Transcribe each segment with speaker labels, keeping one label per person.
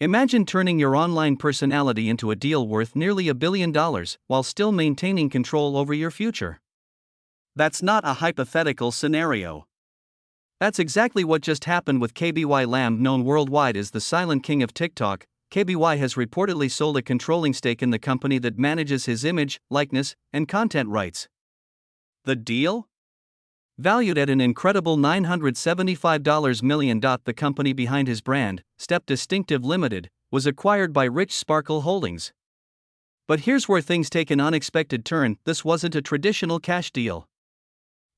Speaker 1: Imagine turning your online personality into a deal worth nearly $1 billion while still maintaining control over your future. That's not a hypothetical scenario. That's exactly what just happened with KBY Lamb, known worldwide as the silent king of TikTok. KBY has reportedly sold a controlling stake in the company that manages his image, likeness, and content rights. The deal? Valued at an incredible $975 million, the company behind his brand, Step Distinctive Limited, was acquired by Rich Sparkle Holdings. But here's where things take an unexpected turn. This wasn't a traditional cash deal.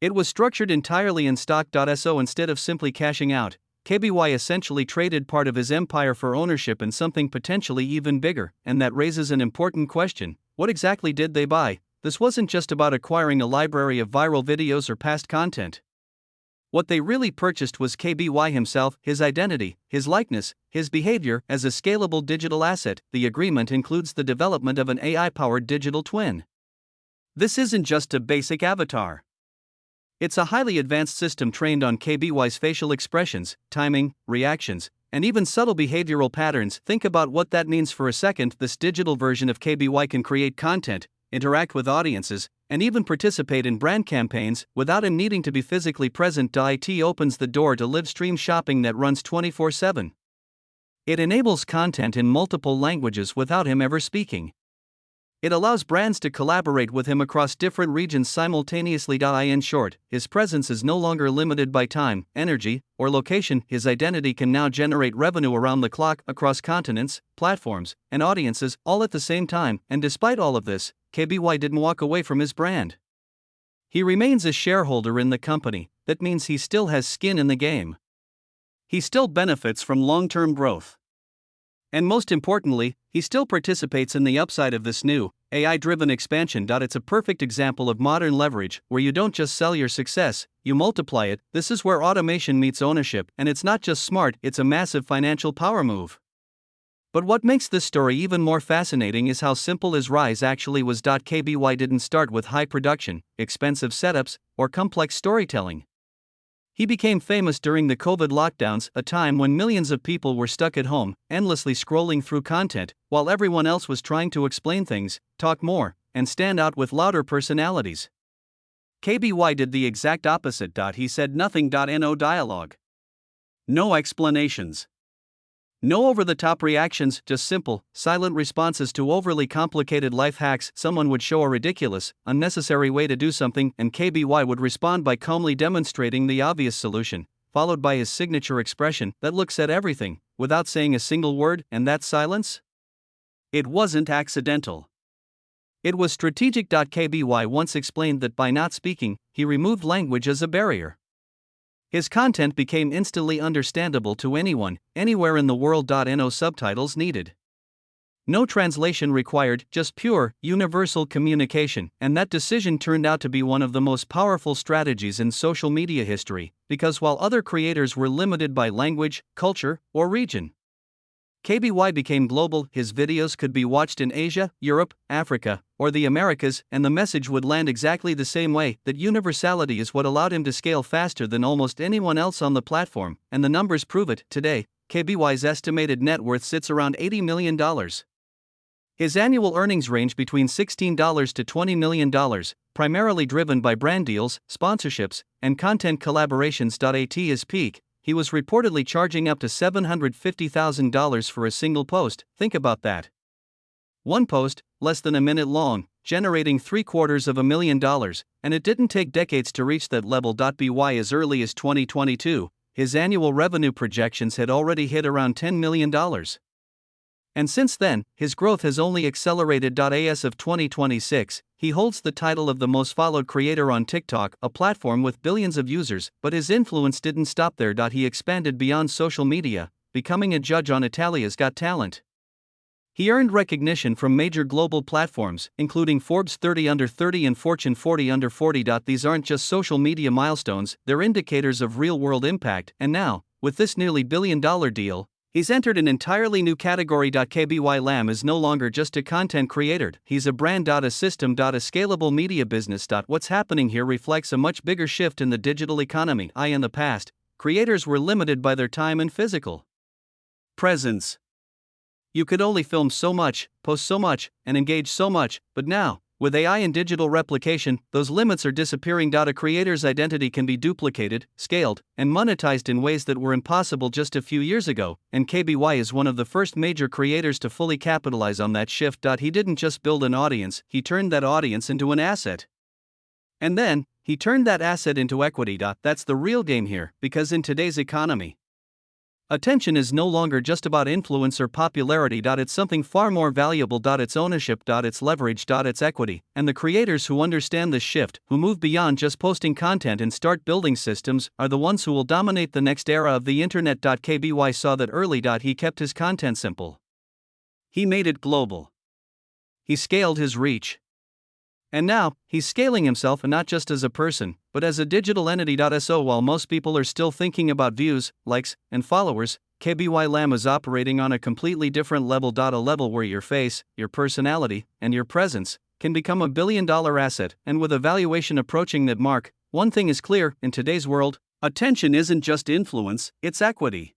Speaker 1: It was structured entirely in stock. So instead of simply cashing out, KBY essentially traded part of his empire for ownership in something potentially even bigger, and that raises an important question: what exactly did they buy? This wasn't just about acquiring a library of viral videos or past content. What they really purchased was KBY himself, his identity, his likeness, his behavior as a scalable digital asset. The agreement includes the development of an AI-powered digital twin. This isn't just a basic avatar. It's a highly advanced system trained on KBY's facial expressions, timing, reactions, and even subtle behavioral patterns. Think about what that means for a second. This digital version of KBY can create content, interact with audiences, and even participate in brand campaigns without him needing to be physically present. It opens the door to live stream shopping that runs 24/7. It enables content in multiple languages without him ever speaking. It allows brands to collaborate with him across different regions simultaneously. In short, his presence is no longer limited by time, energy, or location. His identity can now generate revenue around the clock across continents, platforms, and audiences, all at the same time. And despite all of this, KBY didn't walk away from his brand. He remains a shareholder in the company. That means he still has skin in the game. He still benefits from long-term growth. And most importantly, he still participates in the upside of this new, AI-driven expansion. It's a perfect example of modern leverage, where you don't just sell your success, you multiply it. This is where automation meets ownership, and it's not just smart, it's a massive financial power move. But what makes this story even more fascinating is how simple his rise actually was. KBY didn't start with high production, expensive setups, or complex storytelling. He became famous during the COVID lockdowns, a time when millions of people were stuck at home, endlessly scrolling through content, while everyone else was trying to explain things, talk more, and stand out with louder personalities. KBY did the exact opposite. He said nothing. No dialogue. No explanations. No over-the-top reactions, just simple, silent responses to overly complicated life hacks. Someone would show a ridiculous, unnecessary way to do something, and KBY would respond by calmly demonstrating the obvious solution, followed by his signature expression that looks at everything, without saying a single word. And that silence? It wasn't accidental. It was strategic. KBY once explained that by not speaking, he removed language as a barrier. His content became instantly understandable to anyone, anywhere in the world. No subtitles needed. No translation required, just pure, universal communication. And that decision turned out to be one of the most powerful strategies in social media history, because while other creators were limited by language, culture, or region, KBY became global. His videos could be watched in Asia, Europe, Africa, or the Americas, and the message would land exactly the same way. That universality is what allowed him to scale faster than almost anyone else on the platform, and the numbers prove it. Today, KBY's estimated net worth sits around $80 million. His annual earnings range between $16 to $20 million, primarily driven by brand deals, sponsorships, and content collaborations. At his peak, he was reportedly charging up to $750,000 for a single post. Think about that. One post, less than a minute long, generating $750,000, and it didn't take decades to reach that level. By as early as 2022, his annual revenue projections had already hit around $10 million. And since then, his growth has only accelerated. As of 2026, he holds the title of the most followed creator on TikTok, a platform with billions of users, but his influence didn't stop there. He expanded beyond social media, becoming a judge on Italia's Got Talent. He earned recognition from major global platforms, including Forbes 30 Under 30 and Fortune 40 Under 40. These aren't just social media milestones, they're indicators of real-world impact, and now, with this nearly billion-dollar deal, he's entered an entirely new category. KBY Lamb is no longer just a content creator, he's a brand. A system. A scalable media business. What's happening here reflects a much bigger shift in the digital economy. In the past, creators were limited by their time and physical presence. You could only film so much, post so much, and engage so much, but now, with AI and digital replication, those limits are disappearing. A creator's identity can be duplicated, scaled, and monetized in ways that were impossible just a few years ago, and KBY is one of the first major creators to fully capitalize on that shift. He didn't just build an audience, he turned that audience into an asset. And then, he turned that asset into equity. That's the real game here, because in today's economy, attention is no longer just about influence or popularity. It's something far more valuable. It's ownership. It's leverage. It's equity. And the creators who understand this shift, who move beyond just posting content and start building systems, are the ones who will dominate the next era of the internet. KBY saw that early. He kept his content simple. He made it global. He scaled his reach. And now, he's scaling himself not just as a person, but as a digital entity. So while most people are still thinking about views, likes, and followers, KBY Lamb is operating on a completely different level. A level where your face, your personality, and your presence can become a billion-dollar asset. And with a valuation approaching that mark, one thing is clear: in today's world, attention isn't just influence, it's equity.